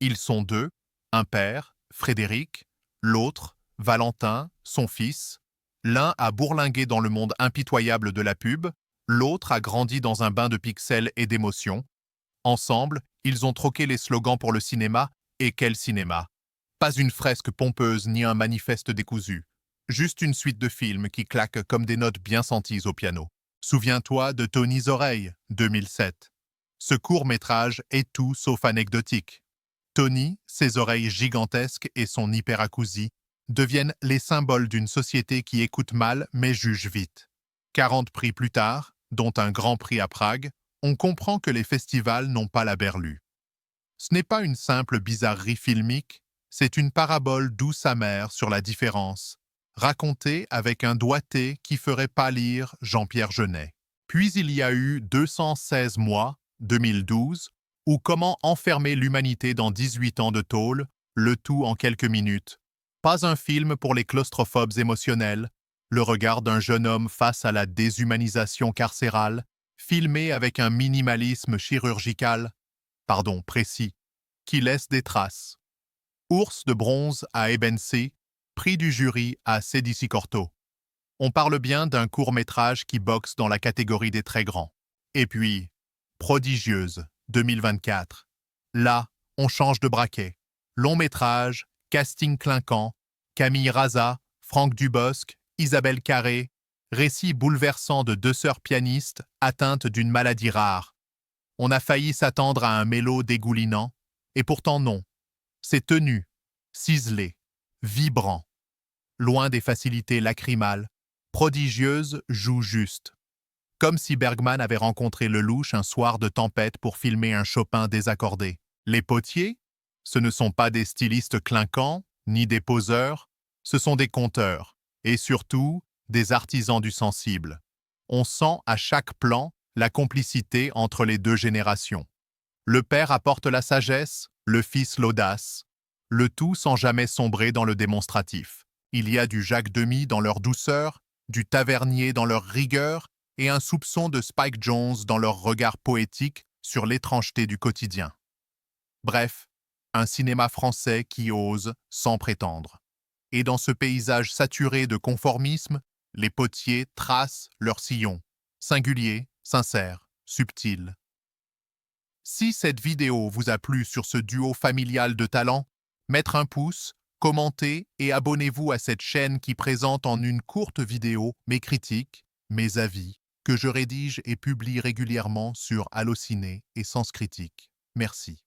Ils sont deux, un père, Frédéric, l'autre, Valentin, son fils. L'un a bourlingué dans le monde impitoyable de la pub, l'autre a grandi dans un bain de pixels et d'émotions. Ensemble, ils ont troqué les slogans pour le cinéma, et quel cinéma! Pas une fresque pompeuse ni un manifeste décousu. Juste une suite de films qui claquent comme des notes bien senties au piano. Souviens-toi de Tony's Oreilles, 2007. Ce court-métrage est tout sauf anecdotique. Tony, ses oreilles gigantesques et son hyperacousie deviennent les symboles d'une société qui écoute mal mais juge vite. 40 prix plus tard, dont un grand prix à Prague, on comprend que les festivals n'ont pas la berlue. Ce n'est pas une simple bizarrerie filmique, c'est une parabole douce amère sur la différence, racontée avec un doigté qui ferait pâlir Jean-Pierre Jeunet. Puis il y a eu 216 mois, 2012, ou comment enfermer l'humanité dans 18 ans de tôle, le tout en quelques minutes. Pas un film pour les claustrophobes émotionnels, le regard d'un jeune homme face à la déshumanisation carcérale, filmé avec un minimalisme précis, qui laisse des traces. Ours de bronze à Ebency, prix du jury à Cedici-Corto. On parle bien d'un court-métrage qui boxe dans la catégorie des très grands. Et puis, Prodigieuse, 2024. Là, on change de braquet. Long-métrage, casting clinquant, Camille Raza, Franck Dubosc, Isabelle Carré, récit bouleversant de deux sœurs pianistes atteintes d'une maladie rare. On a failli s'attendre à un mélo dégoulinant, et pourtant non. C'est tenu, ciselé, vibrant. Loin des facilités lacrymales, Prodigieuse joue juste. Comme si Bergman avait rencontré Lelouch un soir de tempête pour filmer un Chopin désaccordé. Les potiers, ce ne sont pas des stylistes clinquants, ni des poseurs, ce sont des conteurs, et surtout, des artisans du sensible. On sent à chaque plan la complicité entre les deux générations. Le père apporte la sagesse, le fils l'audace, le tout sans jamais sombrer dans le démonstratif. Il y a du Jacques Demy dans leur douceur, du Tavernier dans leur rigueur, et un soupçon de Spike Jonze dans leur regard poétique sur l'étrangeté du quotidien. Bref, un cinéma français qui ose sans prétendre. Et dans ce paysage saturé de conformisme, les potiers tracent leur sillon, singulier, sincère, subtil. Si cette vidéo vous a plu sur ce duo familial de talents, mettre un pouce, commentez et abonnez-vous à cette chaîne qui présente en une courte vidéo mes critiques, mes avis, que je rédige et publie régulièrement sur Allociné et Sens Critique. Merci.